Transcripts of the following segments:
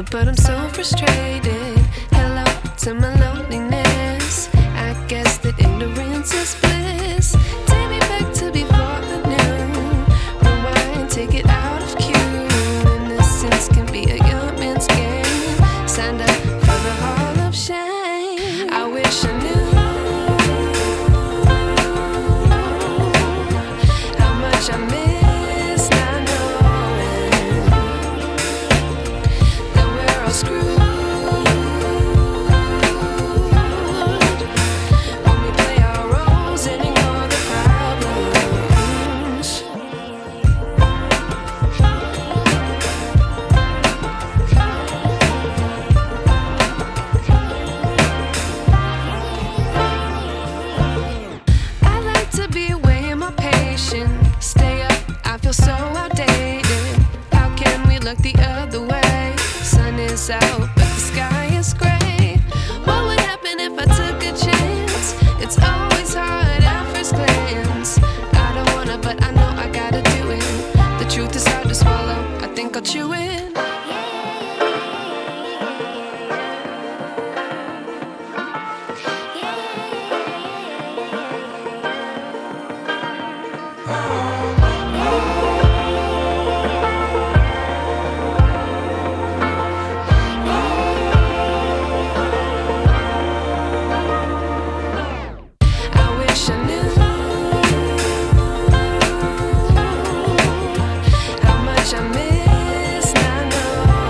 but I'm so frustrated. Hello to my loneliness. I guess that ignorance is bliss. Take me back to before I knew. Rewind, take it out of cue. Innocence can be a young man's game. Signed up for the hall of shame. I wish I knew how much I miss not knowing that we're all screwed when we play our roles and ignore the problems. I like to be away in my patience. Stay up, I feel so outdated. How can we look the other way? Sun is out, but the sky is gray. What would happen if I took a chance? It's always hard at first glance. I don't wanna, but I know I gotta do it. The truth is hard to swallow, I think I'll chew it. I wish I knew how much I miss not knowing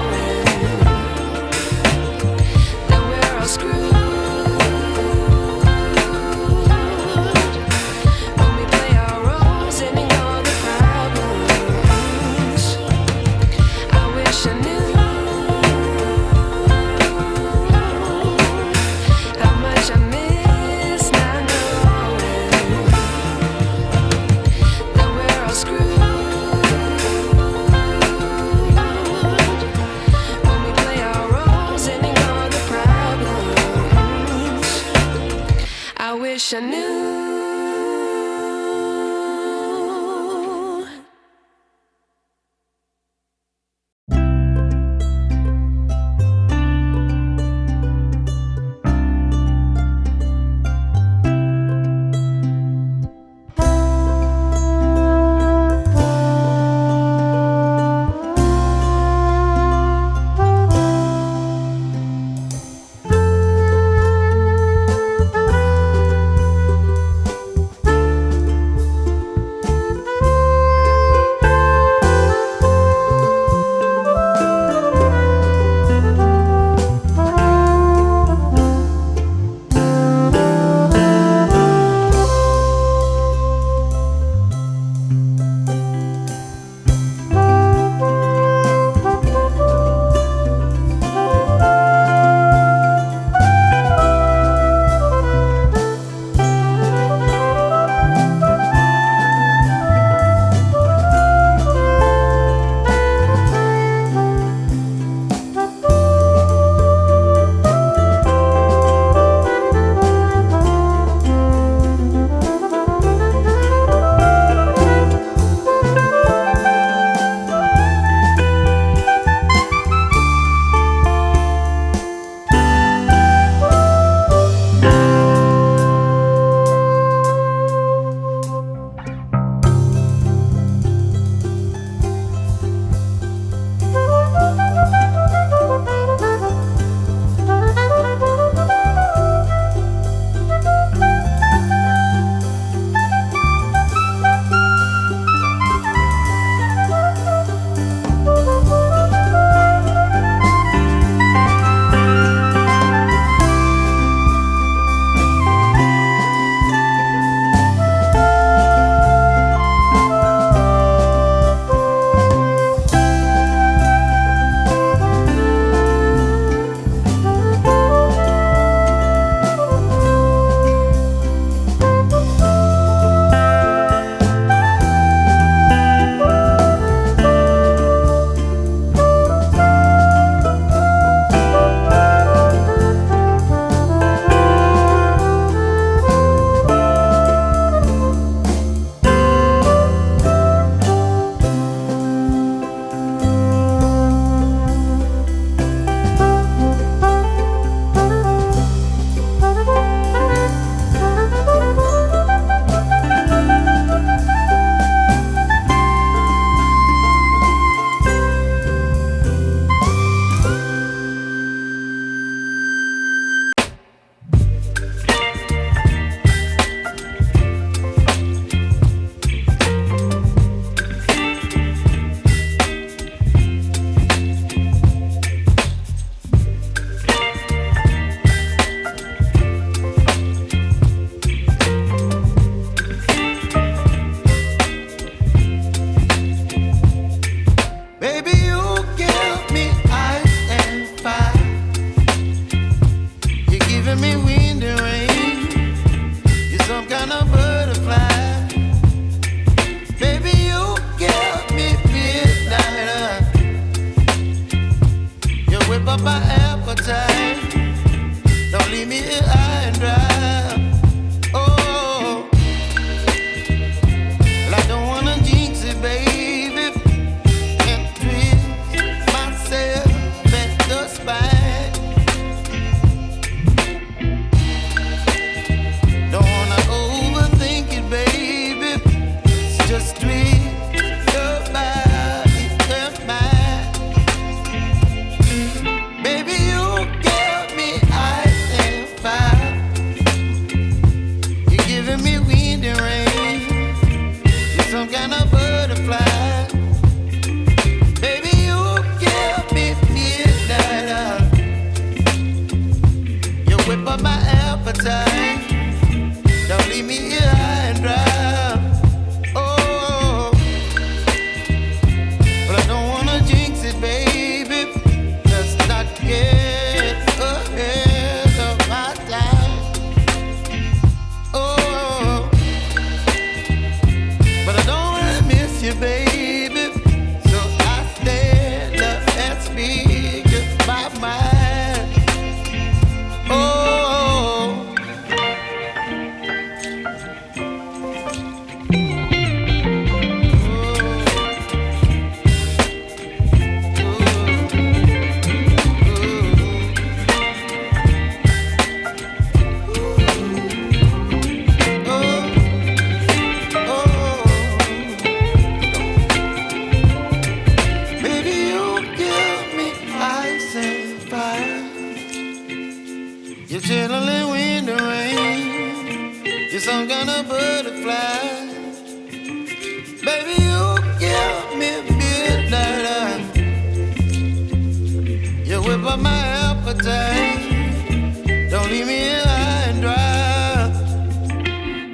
appetite. Don't leave me here high and dry.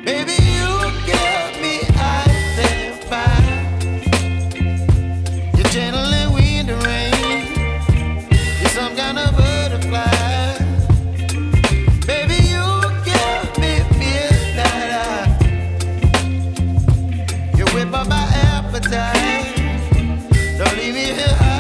Baby, you get me out there fine. You're gentle and wind and rain. You're some kind of butterfly. Baby, you give me midnight. You whip up my appetite. Don't leave me here.